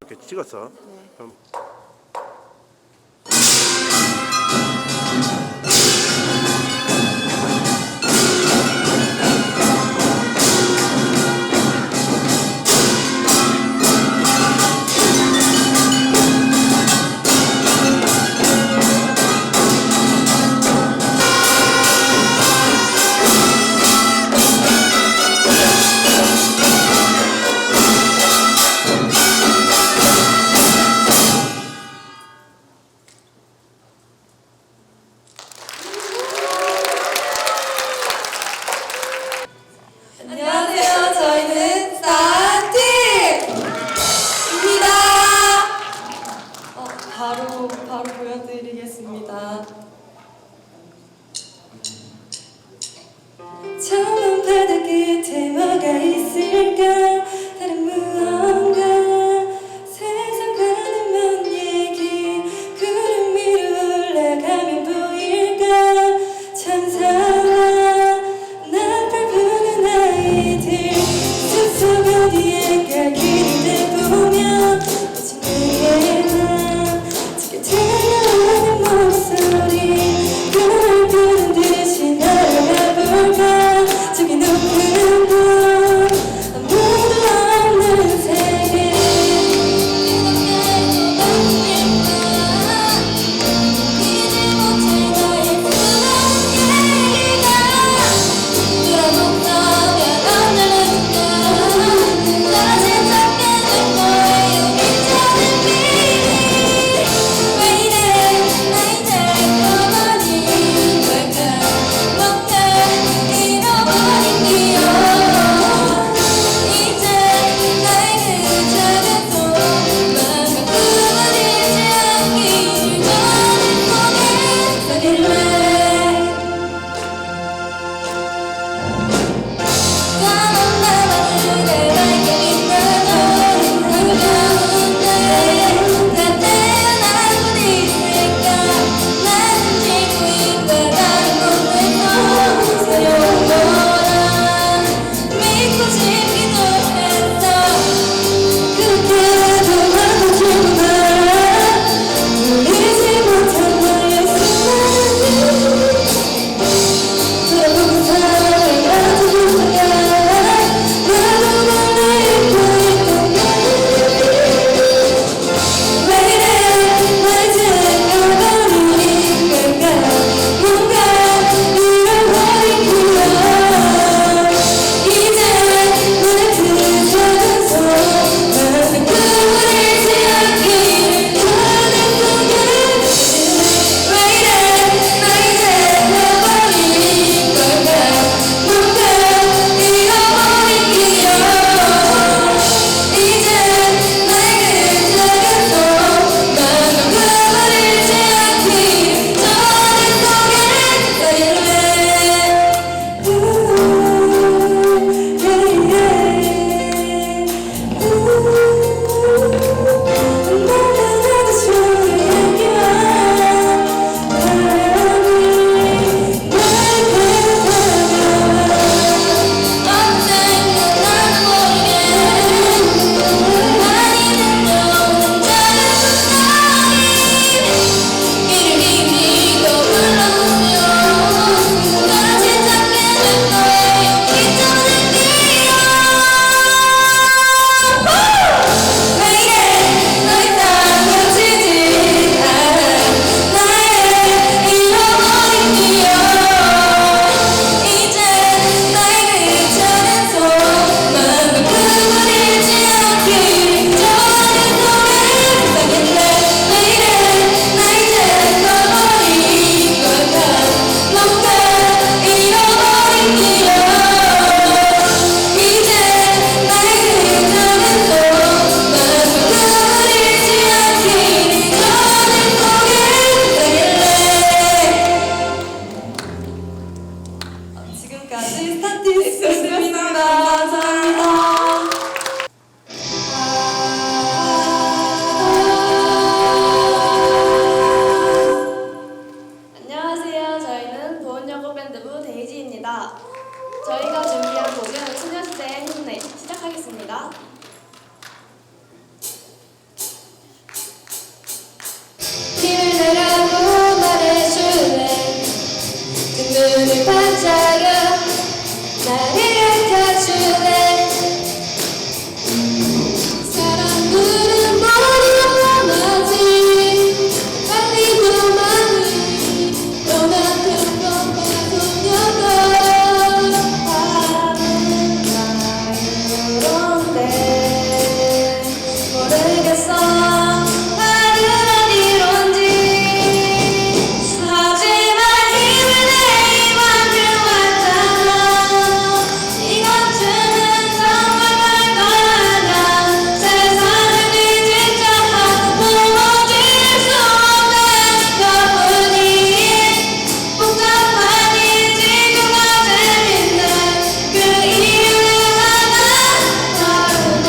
이렇게 찍었어. 네. 그럼 자유 나를 가르쳐주네 사랑은 머리 아파하지 달리고 많이 너만큼 뻔뻔하던 밤은 자유로운데 모르겠어 다른 이론지 하지만 힘을 내 이만큼 왔잖아 이것 주는 정말 별거 아냐 세상을 뒤집자 무너질 수 없는 것뿐이 복잡한 이 지구가 재밌네 그 이유는 하나 바로 너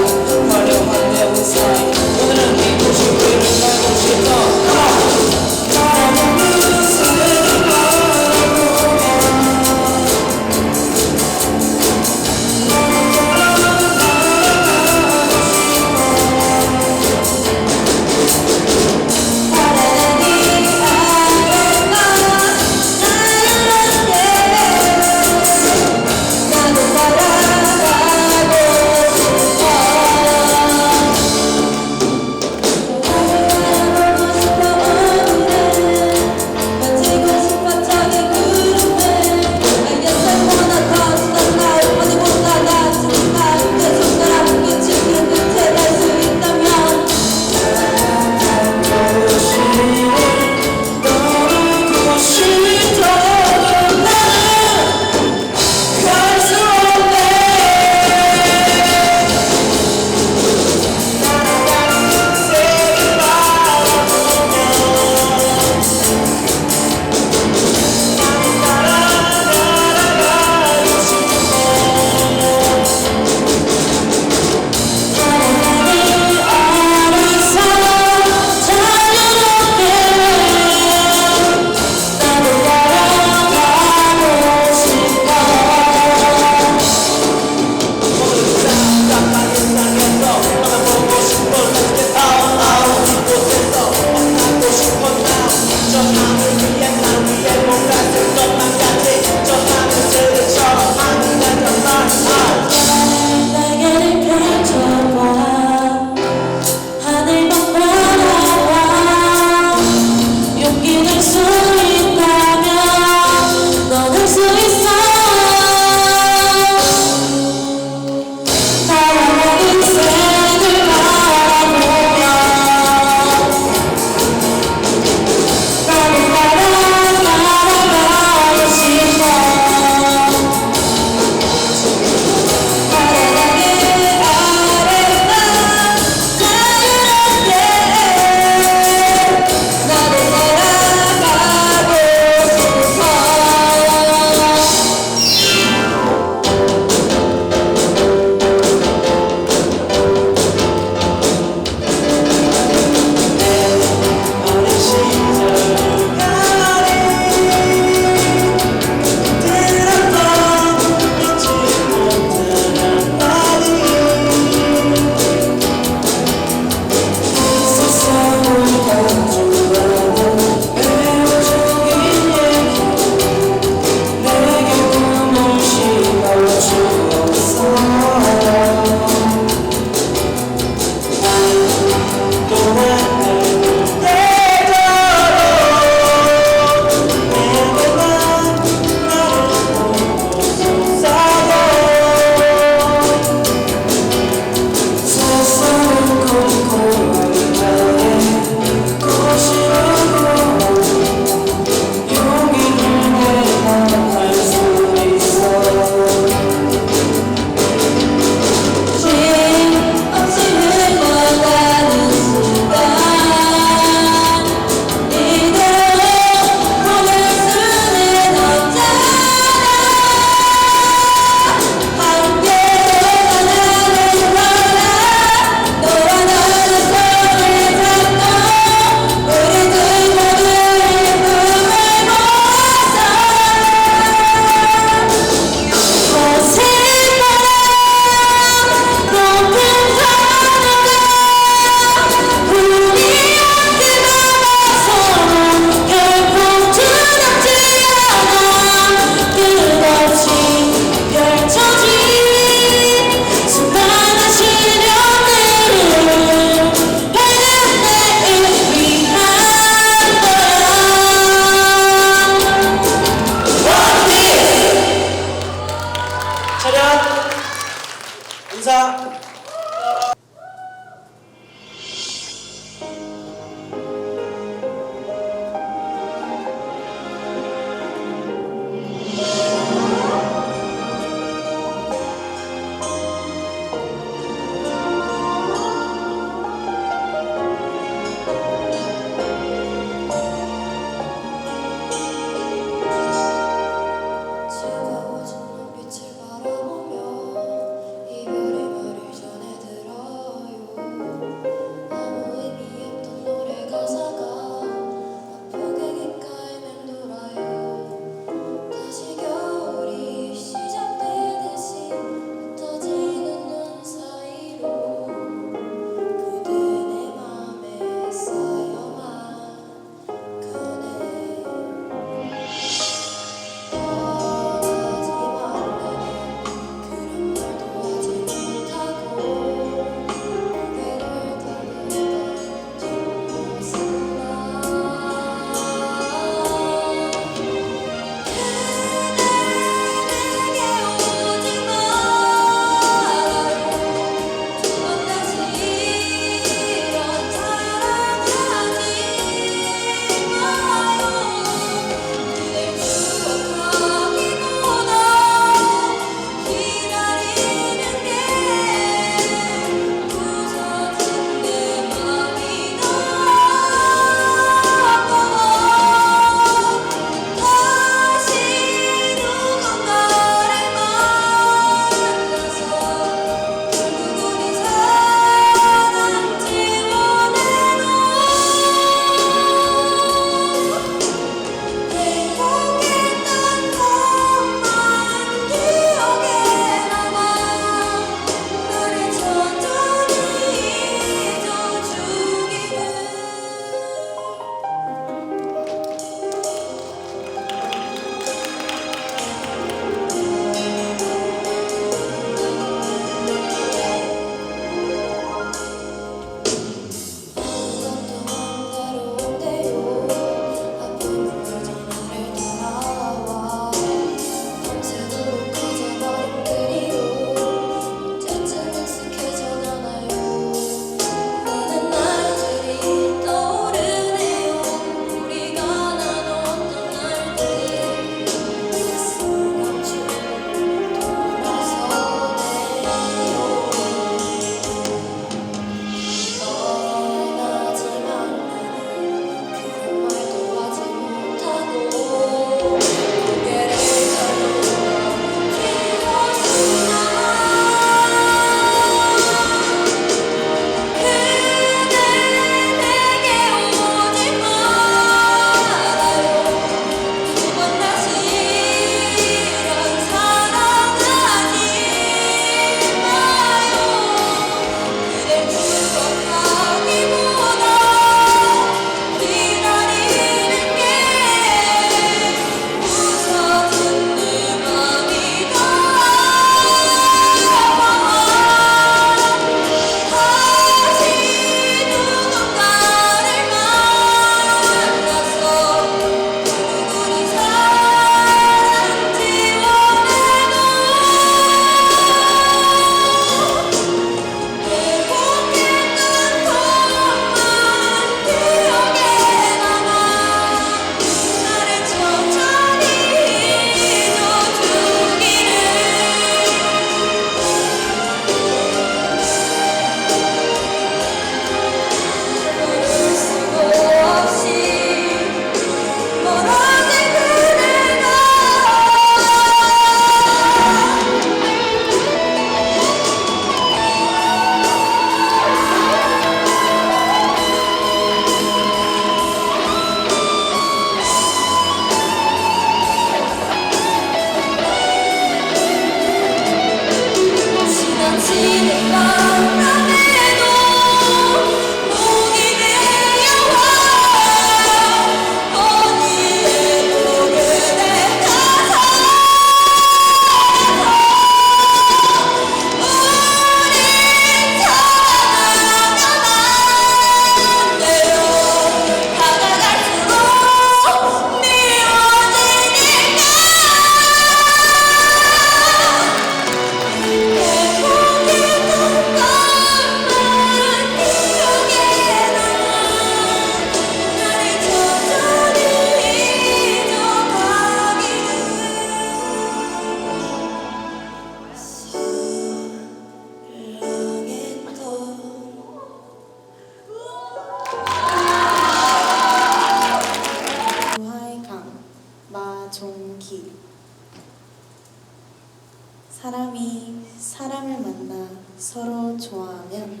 사람이 사람을 만나 서로 좋아하면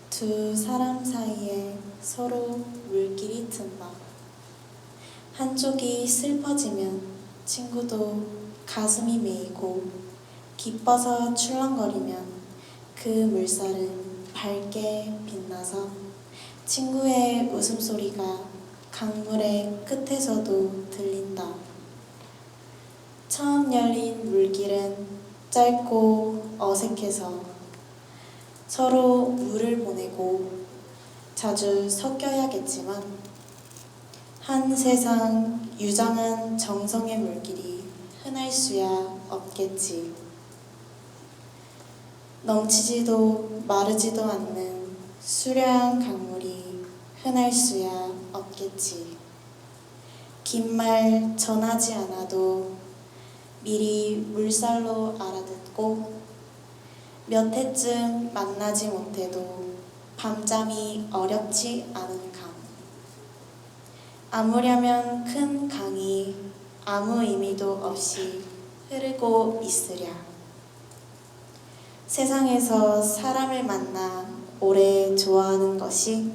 두 사람 사이에 서로 물길이 튼다. 한쪽이 슬퍼지면 친구도 가슴이 메이고 기뻐서 출렁거리면 그 물살은 밝게 빛나서 친구의 웃음소리가 강물의 끝에서도 들린다. 처음 열린 물길은 짧고 어색해서 서로 물을 보내고 자주 섞여야겠지만 한 세상 유장한 정성의 물길이 흔할 수야 없겠지. 넘치지도 마르지도 않는 수려한 강물이 흔할 수야 없겠지. 긴 말 전하지 않아도 미리 물살로 알아듣고 몇 해쯤 만나지 못해도 밤잠이 어렵지 않은 강. 아무려면 큰 강이 아무 의미도 없이 흐르고 있으랴. 세상에서 사람을 만나 오래 좋아하는 것이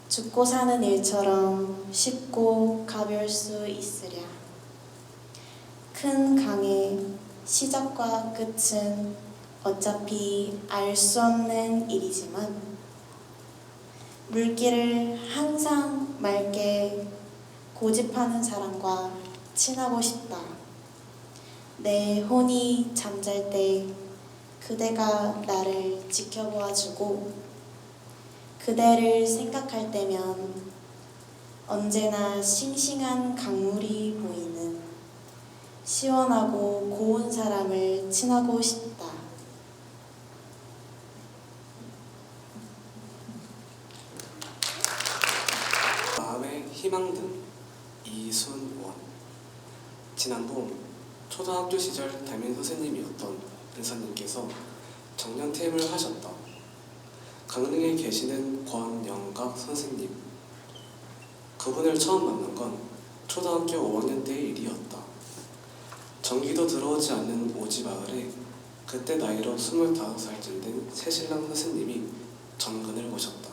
죽고 사는 일처럼 쉽고 가벼울 수 있으랴. 큰 강의 시작과 끝은 어차피 알 수 없는 일이지만 물길을 항상 맑게 고집하는 사람과 친하고 싶다. 내 혼이 잠잘 때 그대가 나를 지켜보아주고 그대를 생각할 때면 언제나 싱싱한 강물이 보이는 시원하고 고운 사람을 친하고 싶다. 마음의 희망등 이순원. 지난 봄 초등학교 시절 담임 선생님이었던 은사님께서 정년퇴임을 하셨다. 강릉에 계시는 권영각 선생님. 그분을 처음 만난 건 초등학교 5학년 때의 일이었다. 전기도 들어오지 않는 오지 마을에 그때 나이로 25살쯤 된 새신랑 선생님이 정근을 오셨다.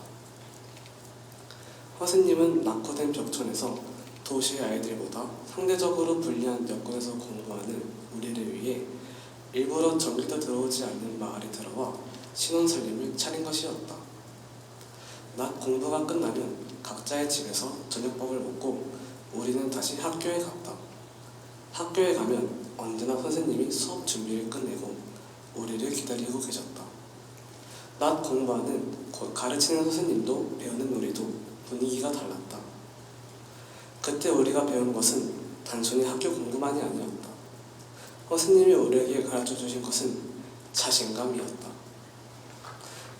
선생님은 낙후된 벽촌에서 도시의 아이들보다 상대적으로 불리한 여건에서 공부하는 우리를 위해 일부러 전기도 들어오지 않는 마을에 들어와 신혼살림을 차린 것이었다. 낮 공부가 끝나면 각자의 집에서 저녁밥을 먹고 우리는 다시 학교에 갔다. 학교에 가면 언제나 선생님이 수업 준비를 끝내고 우리를 기다리고 계셨다. 낮 공부하는 가르치는 선생님도 배우는 우리도 분위기가 달랐다. 그때 우리가 배운 것은 단순히 학교 공부만이 아니었다. 선생님이 우리에게 가르쳐주신 것은 자신감이었다.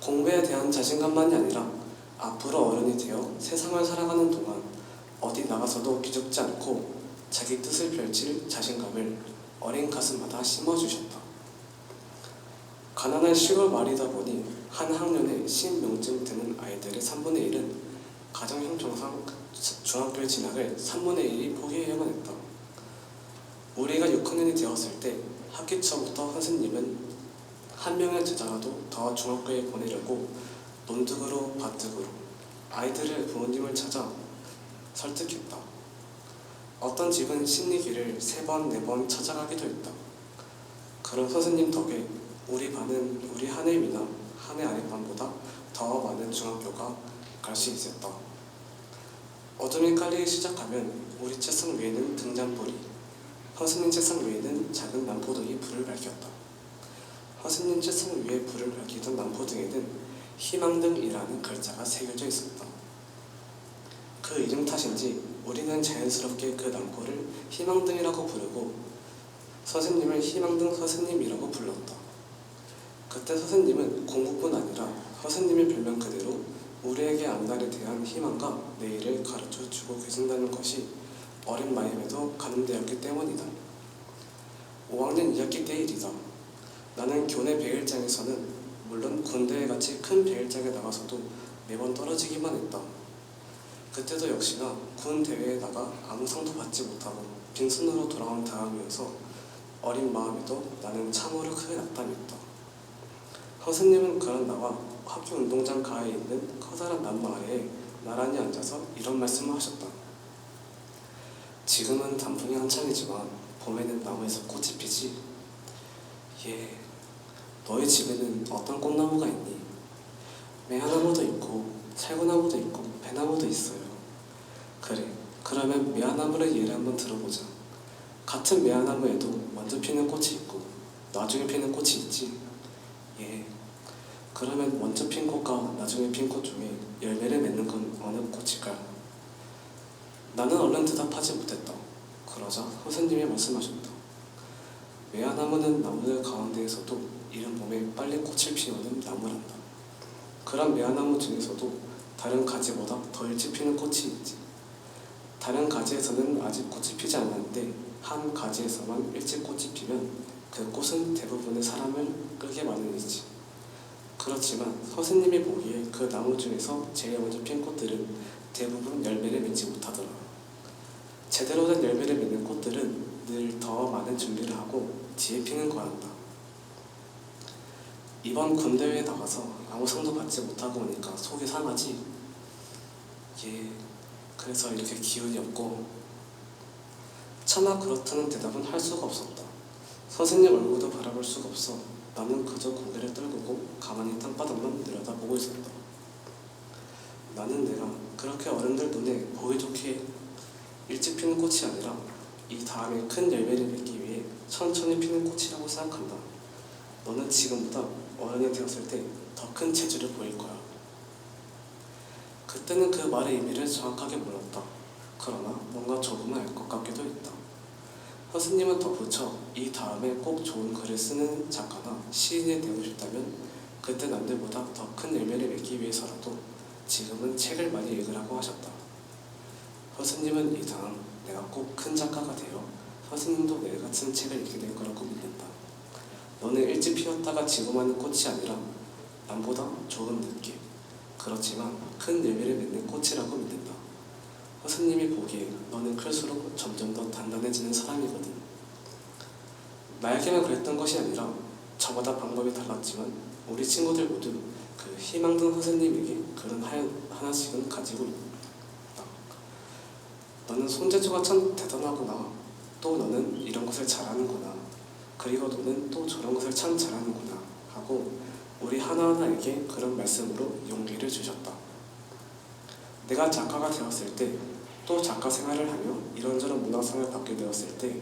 공부에 대한 자신감만이 아니라 앞으로 어른이 되어 세상을 살아가는 동안 어디 나가서도 기죽지 않고 자기 뜻을 펼칠 자신감을 어린 가슴마다 심어주셨다. 가난한 시골 마을이다 보니 한 학년에 10명쯤 되는 아이들의 3분의 1은 가정 형편상 중학교에 진학을 3분의 1이 포기해야만 했다. 우리가 6학년이 되었을 때 학기 초부터 선생님은 한 명의 제자라도 더 중학교에 보내려고 논득으로 밭득으로 아이들의 부모님을 찾아 설득했다. 어떤 집은 심리기를 3번, 4번 찾아가기도 했다. 그런 선생님 덕에 우리 반은 우리 한해미나 한해 아랫반보다 더 많은 중학교가 갈 수 있었다. 어둠이 깔리기 시작하면 우리 책상 위에는 등잔불이, 선생님 책상 위에는 작은 남포등이 불을 밝혔다. 선생님 책상 위에 불을 밝히던 남포등에는 희망등이라는 글자가 새겨져 있었다. 그 이름 탓인지 우리는 자연스럽게 그 남포를 희망등이라고 부르고 선생님을 희망등 선생님이라고 불렀다. 그때 선생님은 공부뿐 아니라 선생님의 별명 그대로 우리에게 앞날에 대한 희망과 내일을 가르쳐주고 계신다는 것이 어린 마음에도 가늠되었기 때문이다. 5학년 2학기 때 일이다. 나는 교내 배일장에서는 물론 군대에 같이 큰 배일장에 나가서도 매번 떨어지기만 했다. 그때도 역시나 군 대회에 나가 아무 상도 받지 못하고 빈손으로 돌아온 다음이어서 어린 마음에도 나는 참으로 크게 낙담했다. 선생님은 그런 나와 학교 운동장 가에 있는 커다란 나무 아래에 나란히 앉아서 이런 말씀을 하셨다. 지금은 단풍이 한창이지만 봄에는 나무에서 꽃이 피지. 예, 너희 집에는 어떤 꽃나무가 있니? 매화나무도 있고 살구나무도 있고 배나무도 있어요. 그래, 그러면 매화나무를 예를 한번 들어보자. 같은 매화나무에도 먼저 피는 꽃이 있고 나중에 피는 꽃이 있지. 예, 그러면 먼저 핀 꽃과 나중에 핀 꽃 중에 열매를 맺는 건 어느 꽃일까요? 나는 얼른 대답하지 못했다. 그러자 선생님이 말씀하셨다. 매화나무는 나무들 가운데에서도 이른 봄에 빨리 꽃을 피우는 나무란다. 그런 매화나무 중에서도 다른 가지보다 더 일찍 피는 꽃이 있지. 다른 가지에서는 아직 꽃이 피지 않았는데 한 가지에서만 일찍 꽃이 피면 그 꽃은 대부분의 사람을 끌게 마련이지. 그렇지만 선생님이 보기에 그 나무 중에서 제일 먼저 핀 꽃들은 대부분 열매를 맺지 못하더라. 제대로 된 열매를 맺는 꽃들은 늘 더 많은 준비를 하고 뒤에 피는 거란다. 이번 군대회에 나가서 아무 상도 받지 못하고 오니까 속이 상하지? 예, 그래서 이렇게 기운이 없고. 차마 그렇다는 대답은 할 수가 없었다. 선생님 얼굴도 바라볼 수가 없어 나는 그저 고개를 떨구고 가만히 땅바닥만 내려다보고 있었다. 나는 내가 그렇게 어른들 눈에 보기 좋게 일찍 피는 꽃이 아니라 이 다음에 큰 열매를 맺기 위해 천천히 피는 꽃이라고 생각한다. 너는 지금보다 어른이 되었을 때 더 큰 재주를 보일 거야. 그때는 그 말의 의미를 정확하게 몰랐다. 그러나 뭔가 조금은 알 것 같기도 했다. 선생님은 덧붙여 이 다음에 꼭 좋은 글을 쓰는 작가나 시인이 되고 싶다면 그때 남들보다 더 큰 열매를 맺기 위해서라도 지금은 책을 많이 읽으라고 하셨다. 선생님은 이 다음 내가 꼭 큰 작가가 되어 선생님도 내 같은 책을 읽게 될 거라고 믿는다. 너는 일찍 피었다가 지고 마는 꽃이 아니라 남보다 조금 늦게 그렇지만 큰 열매를 맺는 꽃이라고 믿는다. 선생님이 보기에 너는 클수록 점점 더 단단해지는 사람이거든. 나에게만 그랬던 것이 아니라 저마다 방법이 달랐지만 우리 친구들 모두 그 희망든 선생님에게 그런 하나씩은 가지고 있다. 너는 손재주가 참 대단하구나. 또 너는 이런 것을 잘하는구나. 그리고 너는 또 저런 것을 참 잘하는구나 하고 우리 하나하나에게 그런 말씀으로 용기를 주셨다. 내가 작가가 되었을 때 또 작가 생활을 하며 이런저런 문학상을 받게 되었을 때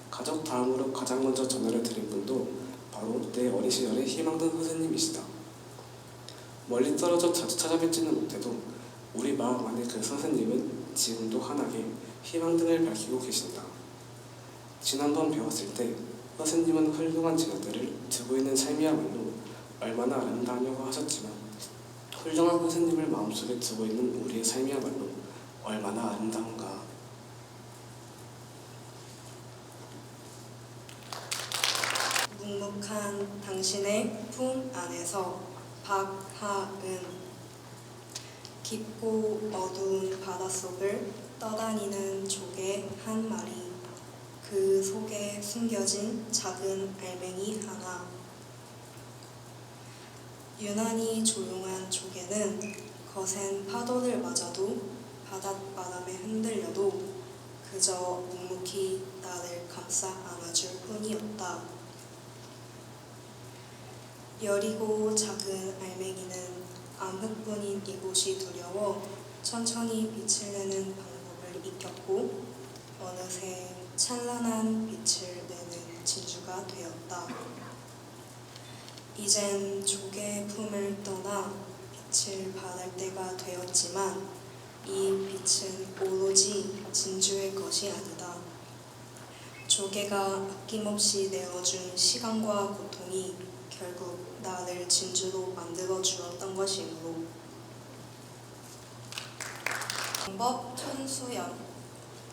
가족 다음으로 가장 먼저 전화를 드린 분도 바로 내 어린 시절의 희망든 선생님이시다. 멀리 떨어져 자주 찾아뵙지는 못해도 우리 마음 안에 그 선생님은 지금도 환하게 희망등을 밝히고 계신다. 지난번 배웠을 때 선생님은 훌륭한 자녀들을 두고 있는 삶이야말로 얼마나 아름다우냐고 하셨지만 훌륭한 선생님을 마음속에 두고 있는 우리의 삶이야말로 얼마나 아름다운가. 묵묵한 당신의 품 안에서 박하은. 깊고 어두운 바닷속을 떠다니는 조개 한 마리. 그 속에 숨겨진 작은 알맹이 하나. 유난히 조용한 조개는 거센 파도를 맞아도 바닷바람에 흔들려도 그저 묵묵히 나를 감싸 안아줄 뿐이었다. 여리고 작은 알맹이는 암흑뿐인 이곳이 두려워 천천히 빛을 내는 방법을 익혔고 어느새 찬란한 빛을 내는 진주가 되었다. 이젠 조개의 품을 떠나 빛을 발할 때가 되었지만 이 빛은 오로지 진주의 것이 아니다. 조개가 아낌없이 내어준 시간과 고통이 결국 나를 진주로 만들어 주었던 것이므로. 방법 천수연.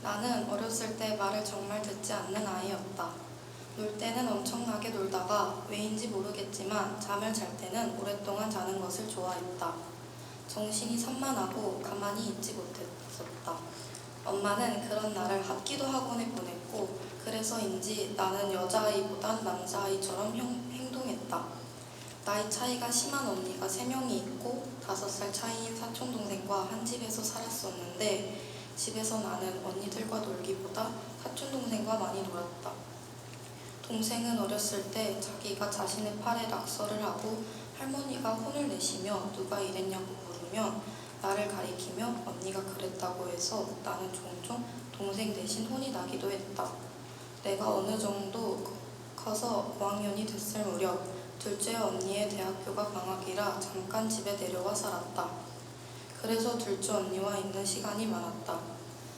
나는 어렸을 때 말을 정말 듣지 않는 아이였다. 놀 때는 엄청나게 놀다가 왜인지 모르겠지만 잠을 잘 때는 오랫동안 자는 것을 좋아했다. 정신이 산만하고 가만히 있지 못했었다. 엄마는 그런 나를 합기도 학원에 보냈고 그래서인지 나는 여자아이보단 남자아이처럼 행동했다. 나이 차이가 심한 언니가 3명이 있고 5살 차이인 사촌동생과 한 집에서 살았었는데 집에서 나는 언니들과 놀기보다 사촌동생과 많이 놀았다. 동생은 어렸을 때 자기가 자신의 팔에 낙서를 하고 할머니가 혼을 내시며 누가 이랬냐고 물으면 나를 가리키며 언니가 그랬다고 해서 나는 종종 동생 대신 혼이 나기도 했다. 내가 어느 정도 커서 5학년이 됐을 무렵 둘째 언니의 대학교가 방학이라 잠깐 집에 내려와 살았다. 그래서 둘째 언니와 있는 시간이 많았다.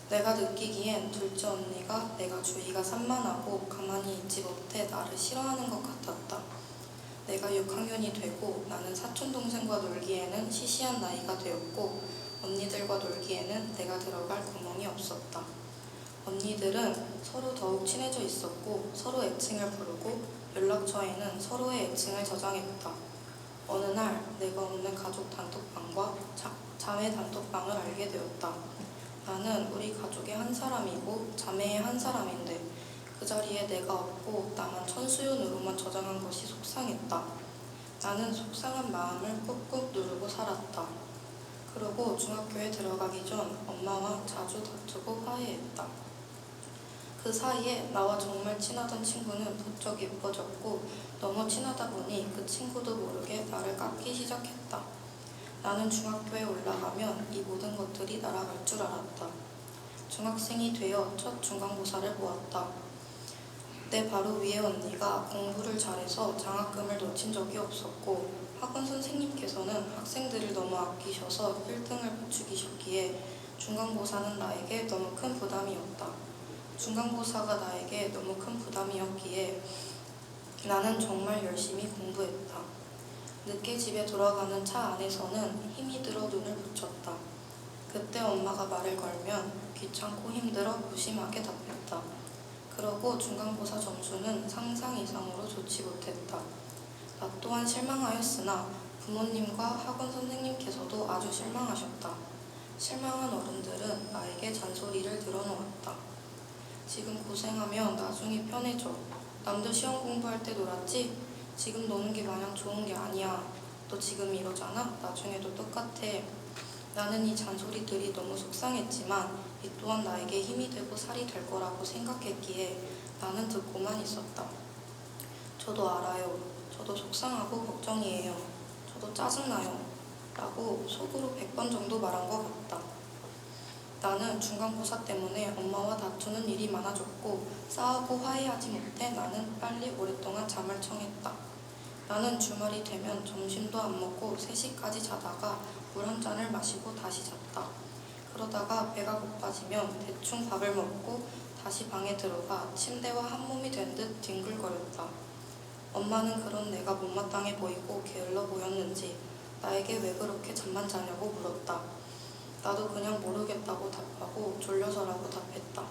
내가 느끼기엔 둘째 언니가 내가 주의가 산만하고 가만히 있지 못해 나를 싫어하는 것 같았다. 내가 6학년이 되고 나는 사촌동생과 놀기에는 시시한 나이가 되었고 언니들과 놀기에는 내가 들어갈 구멍이 없었다. 언니들은 서로 더욱 친해져 있었고 서로 애칭을 부르고 연락처에는 서로의 애칭을 저장했다. 어느 날 내가 없는 가족 단톡방과 자매 단톡방을 알게 되었다. 나는 우리 가족의 한 사람이고 자매의 한 사람인데 그 자리에 내가 없고 나만 천수연으로만 저장한 것이 속상했다. 나는 속상한 마음을 꾹꾹 누르고 살았다. 그러고 중학교에 들어가기 전 엄마와 자주 다투고 화해했다. 그 사이에 나와 정말 친하던 친구는 부쩍 예뻐졌고 너무 친하다 보니 그 친구도 모르게 나를 깎기 시작했다. 나는 중학교에 올라가면 이 모든 것들이 날아갈 줄 알았다. 중학생이 되어 첫 중간고사를 보았다. 내 바로 위에 언니가 공부를 잘해서 장학금을 놓친 적이 없었고 학원 선생님께서는 학생들을 너무 아끼셔서 1등을 부추기셨기에 중간고사는 나에게 너무 큰 부담이었다. 중간고사가 나에게 너무 큰 부담이었기에 나는 정말 열심히 공부했다. 늦게 집에 돌아가는 차 안에서는 힘이 들어 눈을 붙였다. 그때 엄마가 말을 걸면 귀찮고 힘들어 무심하게 답했다. 그러고 중간고사 점수는 상상 이상으로 좋지 못했다. 나 또한 실망하였으나 부모님과 학원 선생님께서도 아주 실망하셨다. 실망한 어른들은 나에게 잔소리를 들어놓았다. 지금 고생하면 나중에 편해져. 남들 시험 공부할 때 놀았지? 지금 노는 게 마냥 좋은 게 아니야. 너 지금 이러잖아? 나중에도 똑같아. 나는 이 잔소리들이 너무 속상했지만 이 또한 나에게 힘이 되고 살이 될 거라고 생각했기에 나는 듣고만 있었다. 저도 알아요. 저도 속상하고 걱정이에요. 저도 짜증나요. 라고 속으로 100번 정도 말한 것 같다. 나는 중간고사 때문에 엄마와 다투는 일이 많아졌고 싸우고 화해하지 못해 나는 빨리 오랫동안 잠을 청했다. 나는 주말이 되면 점심도 안 먹고 3시까지 자다가 물 한 잔을 마시고 다시 잤다. 그러다가 배가 고파지면 대충 밥을 먹고 다시 방에 들어가 침대와 한 몸이 된 듯 뒹굴거렸다. 엄마는 그런 내가 못마땅해 보이고 게을러 보였는지 나에게 왜 그렇게 잠만 자냐고 물었다. 나도 그냥 모르겠다고 답하고 졸려서라고 답했다.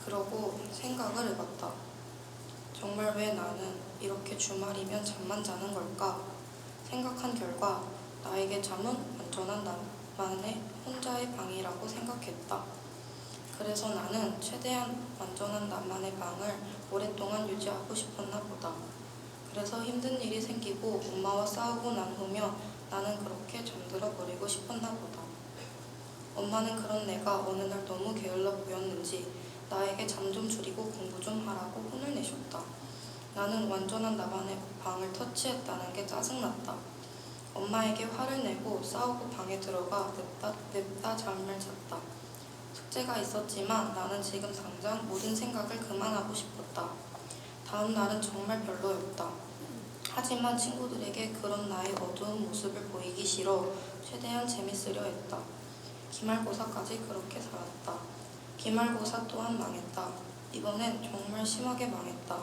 그러고 생각을 해봤다. 정말 왜 나는 이렇게 주말이면 잠만 자는 걸까? 생각한 결과 나에게 잠은 완전한 나만의 혼자의 방이라고 생각했다. 그래서 나는 최대한 완전한 나만의 방을 오랫동안 유지하고 싶었나 보다. 그래서 힘든 일이 생기고 엄마와 싸우고 난 후면 나는 그렇게 잠들어 버리고 싶었나 보다. 엄마는 그런 내가 어느 날 너무 게을러 보였는지 나에게 잠 좀 줄이고 공부 좀 하라고 혼을 내셨다. 나는 완전한 나만의 방을 터치했다는 게 짜증났다. 엄마에게 화를 내고 싸우고 방에 들어가 냅다 잠을 잤다. 숙제가 있었지만 나는 지금 당장 모든 생각을 그만하고 싶었다. 다음 날은 정말 별로였다. 하지만 친구들에게 그런 나의 어두운 모습을 보이기 싫어 최대한 재밌으려 했다. 기말고사까지 그렇게 살았다. 기말고사 또한 망했다. 이번엔 정말 심하게 망했다.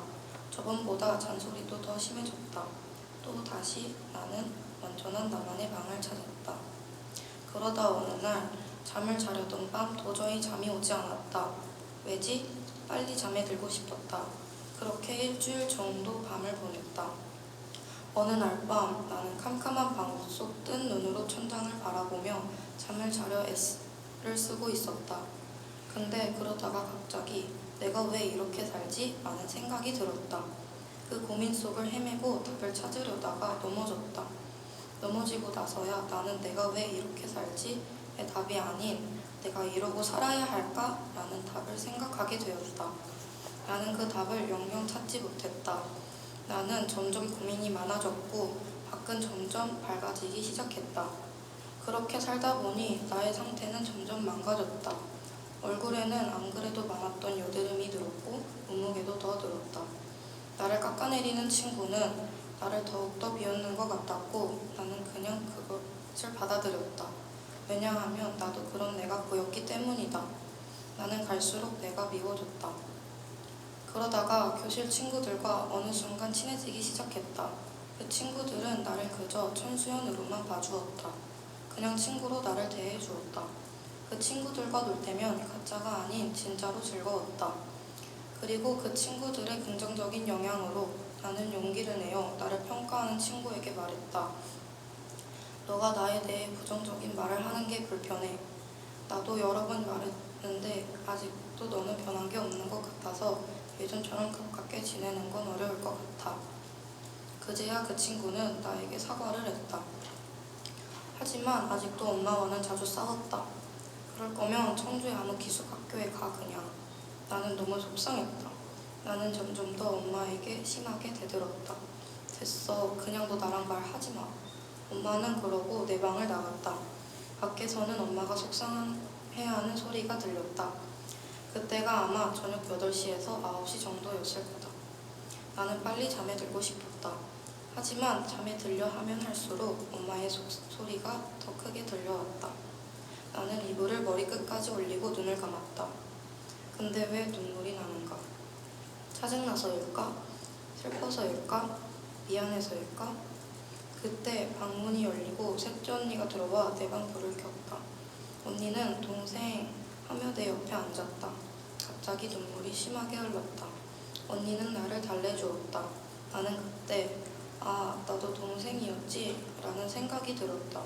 저번보다 잔소리도 더 심해졌다. 또 다시 나는 완전한 나만의 방을 찾았다. 그러다 어느 날 잠을 자려던 밤 도저히 잠이 오지 않았다. 왜지? 빨리 잠에 들고 싶었다. 그렇게 일주일 정도 밤을 보냈다. 어느 날 밤 나는 캄캄한 방 속 뜬 눈으로 천장을 바라보며 잠을 자려 애를 쓰고 있었다. 근데 그러다가 갑자기 내가 왜 이렇게 살지? 라는 생각이 들었다. 그 고민 속을 헤매고 답을 찾으려다가 넘어졌다. 넘어지고 나서야 나는 내가 왜 이렇게 살지? 의 답이 아닌 내가 이러고 살아야 할까? 라는 답을 생각하게 되었다. 나는 그 답을 영영 찾지 못했다. 나는 점점 고민이 많아졌고 밖은 점점 밝아지기 시작했다. 그렇게 살다 보니 나의 상태는 점점 망가졌다. 얼굴에는 안 그래도 많았던 여드름이 늘었고 몸무게도 더 늘었다. 나를 깎아내리는 친구는 나를 더욱더 비웃는 것 같았고 나는 그냥 그것을 받아들였다. 왜냐하면 나도 그런 내가 보였기 때문이다. 나는 갈수록 내가 미워졌다. 그러다가 교실 친구들과 어느 순간 친해지기 시작했다. 그 친구들은 나를 그저 천수연으로만 봐주었다. 그냥 친구로 나를 대해주었다. 그 친구들과 놀 때면 가짜가 아닌 진짜로 즐거웠다. 그리고 그 친구들의 긍정적인 영향으로 나는 용기를 내어 나를 평가하는 친구에게 말했다. 너가 나에 대해 부정적인 말을 하는 게 불편해. 나도 여러 번 말했는데 아직도 너는 변한 게 없는 것 같아서 예전처럼 가깝게 지내는 건 어려울 것 같아. 그제야 그 친구는 나에게 사과를 했다. 하지만 아직도 엄마와는 자주 싸웠다. 그럴 거면 청주의 아무 기숙학교에 가 그냥. 나는 너무 속상했다. 나는 점점 더 엄마에게 심하게 대들었다. 됐어. 그냥 너 나랑 말하지 마. 엄마는 그러고 내 방을 나갔다. 밖에서는 엄마가 속상해하는 소리가 들렸다. 그때가 아마 저녁 8시에서 9시 정도였을 거다. 나는 빨리 잠에 들고 싶었다. 하지만 잠에 들려 하면 할수록 엄마의 소리가 더 크게 들려왔다. 나는 이불을 머리끝까지 올리고 눈을 감았다. 근데 왜 눈물이 나는가? 짜증나서일까? 슬퍼서일까? 미안해서일까? 그때 방문이 열리고 셋째 언니가 들어와 내 방 불을 켰다. 언니는 동생 하며 내 옆에 앉았다. 갑자기 눈물이 심하게 흘렀다. 언니는 나를 달래주었다. 나는 그때 아, 나도 동생이었지? 라는 생각이 들었다.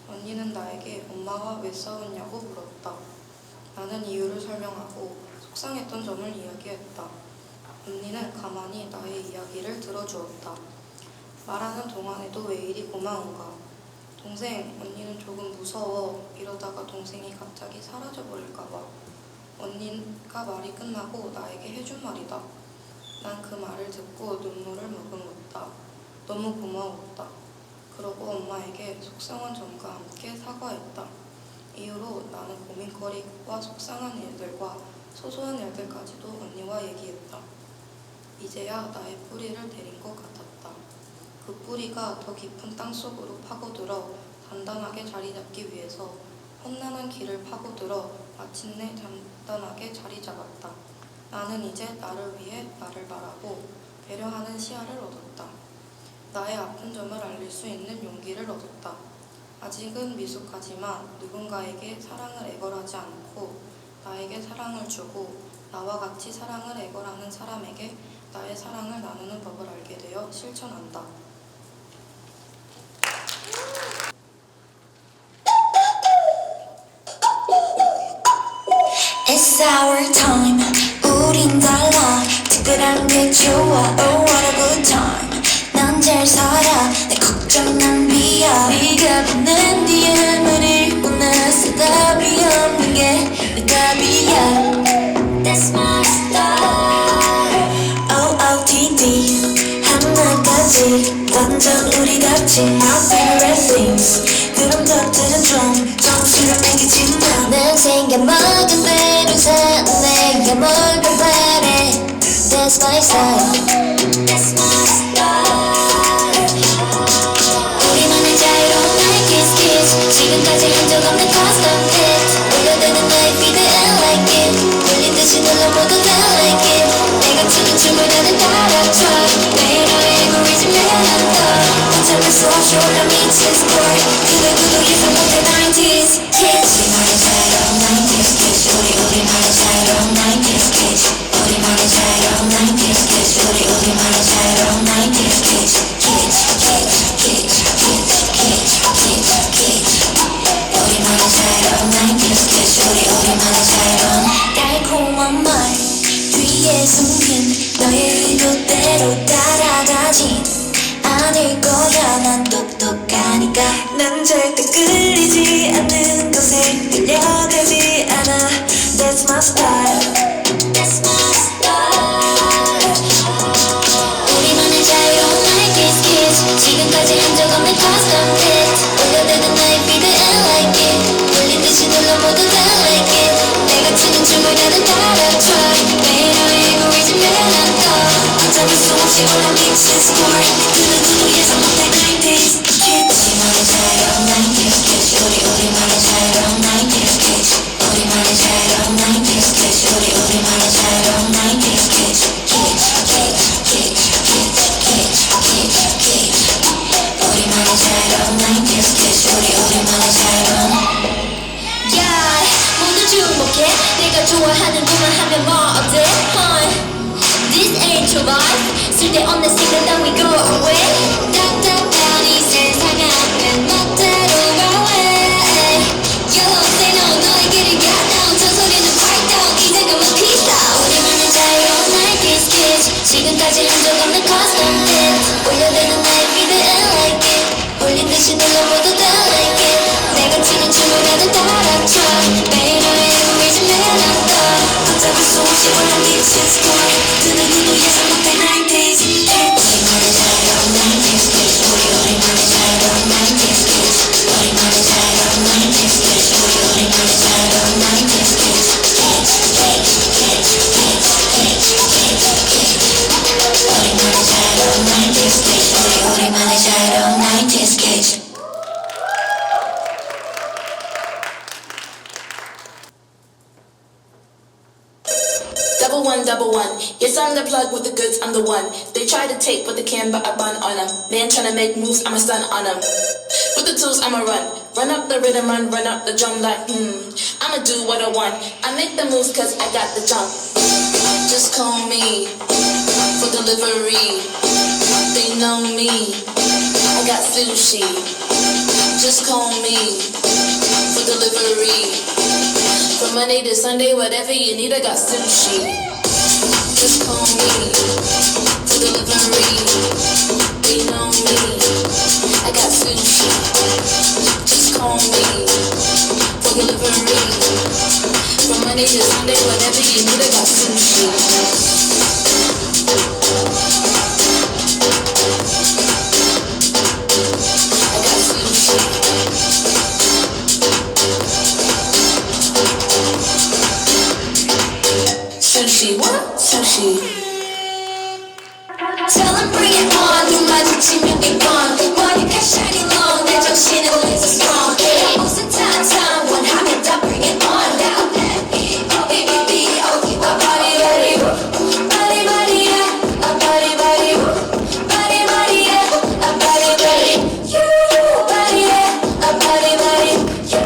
언니는 나에게 엄마와 왜 싸웠냐고 물었다. 나는 이유를 설명하고 속상했던 점을 이야기했다. 언니는 가만히 나의 이야기를 들어주었다. 말하는 동안에도 왜 이리 고마운가. 동생, 언니는 조금 무서워. 이러다가 동생이 갑자기 사라져버릴까봐. 언니가 말이 끝나고 나에게 해준 말이다. 난 그 말을 듣고 눈물을 머금었다. 너무 고마웠다. 그러고 엄마에게 속상한 점과 함께 사과했다. 이후로 나는 고민거리와 속상한 일들과 소소한 일들까지도 언니와 얘기했다. 이제야 나의 뿌리를 내린 것 같았다. 그 뿌리가 더 깊은 땅속으로 파고들어 단단하게 자리 잡기 위해서 험난한 길을 파고들어 마침내 단단하게 자리 잡았다. 나는 이제 나를 위해 나를 바라고 배려하는 시야를 얻었다. 나의 아픈 점을 알릴 수 있는 용기를 얻었다. 아직은 미숙하지만 누군가에게 사랑을 애걸하지 않고 나에게 사랑을 주고 나와 같이 사랑을 애걸하는 사람에게 나의 사랑을 나누는 법을 알게 되어 실천한다. It's our time. 우린 달라. 특별한 게 좋아. Oh what a good time. 난 잘 살아. 내 걱정 낭비야. 네가 보낸 뒤에 눈을 보냈어. 답이 없는 게 내 답이야. That's my style. OOTD 하나까지 완전 우리 같이 Our favorite things. 그런 것들은 좀 정수를 땡기지 마. 난 생겨먹은 대로 사. 내가 뭘 더 바래. That's my style. That's my style. 우리만의 자유로운 night kiss kiss. 지금까지 한 적 없는 custom fit. 올려드는 나의 feed and like it. 울린 듯이 눌러 모두 다 like it. 내가 추는 춤을 다들 따라춰. 매일 너의 algorithm 내한다. 붙잡을 수 없이 올라미 discord. 그걸 구독해서 못해 90s kids. 우리만의 자유로운 night kiss kiss. 우리만의 자유로운 night kiss kiss. 우리만의 자유로운 night kiss kiss. 우리만의 자유로운 night kiss kiss. Kids kids kids kids kids kids kids. 우리만의 자유로운 night kiss kiss. 우리만의 자유로운 대로 따라가진 않을 거야. 난 똑똑하니까. 난 절대 끌리지 않는 곳에 끌려가지 않아. That's my style. That's my style. 우리만의 자유로운 night kiss kiss. 지금까지 한 적 없는 custom fit. 올려드는 나의 beat and like it. 울린 듯이 눌러 모두 다 like it. 내가 추는 춤을 다들 따라춰. 매일 너의 리듬에 난 떠. 잡을 수 없이 올라 미친 스코어. 그 누구도 예상 못할 90s kids. 우리만의 자유로운 night kiss kiss. 우리만의 자유로운 night kiss kiss. 우리만의 자유로운 night kiss kiss. 우리만의 자유로운 night kiss kiss. Kiss kiss kiss kiss kiss kiss kiss. 우리만의 자유로운 night kiss kiss. 우리만의 자유로운. Yeah, 모두 주목해. 내가 좋아하는 것만 하면 뭐 어때? This ain't your life. 쓸데없는 생각 따위 go away. 답답한 이 세상 앞엔 멋대로 away. You say no, 너의 길을 가다운 저 소리는 quiet down. 이제 그만 peace out. 우리만의 자유로운 night kiss kiss. 지금까지 한 적 없는 custom fit. 올려대는 나의 beat and like it. 울린 듯이 눌러 모두 다 like it. 내가 추는 춤을 다들 따라춰. 매일 너의 리듬에 난 떠. 잡을 수 없이 올라 미친 스코어. 그 누구도 예상 못할 90s kids. 우리만의 자유로운 night kiss kiss. 우리만의 자유로운 night kiss kiss. 우리만의 자유로운 night kiss kiss. 우리만의 자유로운 night kiss kiss. Kiss kiss kiss kiss kiss kiss kiss. 우리만의 자유로운 night kiss kiss. 우리만의 자유로운 night kiss kiss. Double one. Yes, I'm the plug with the goods, I'm the one. They try to take what they can, but I bun on them. Man tryna make moves, I'ma stun on them. With the tools, I'ma run up the rhythm, run up the drum like, I'ma do what I want. I make the moves cause I got the jump. Just call me for delivery. They know me, I got sushi. Just call me for delivery. From Monday to Sunday, whatever you need, I got sushi. Just call me for delivery. They know me, I got sushi. Just call me for delivery. From Monday to Sunday, whatever you need, I got sushi. I got sushi. What? Sushi. Tell 'em bring it on. 눈 마주치면 be gone. 머리칼 shining long. 내 정신은 laser strong. 옷은 타타 원하면 다 bring it on. Now that beat, oh baby, oh keep a body ready. Body body yeah, a body body. Body body yeah, a body body. You body yeah, a body body. You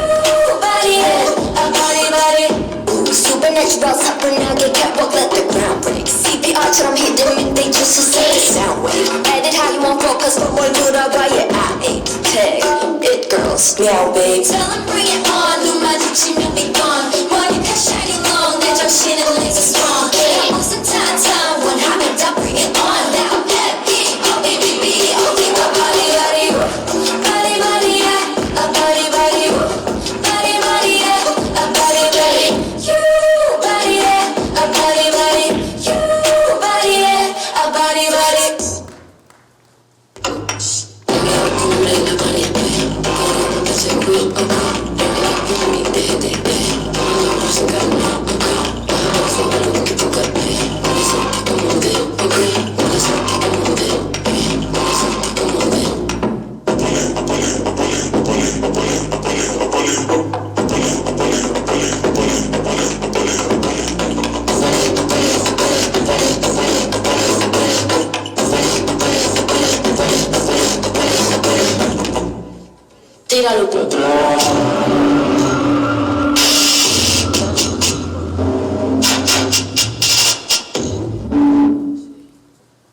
body yeah, a body body. Ooh, supernatural 사뿐하게 catwalk let the ground break. CPR처럼 hidden they just to say the sound wave. Edit how you want focus but 뭘 들어가 yeah I ain't take it girls meow babe. Tell 'em bring it on. 눈 마주치면 be gone.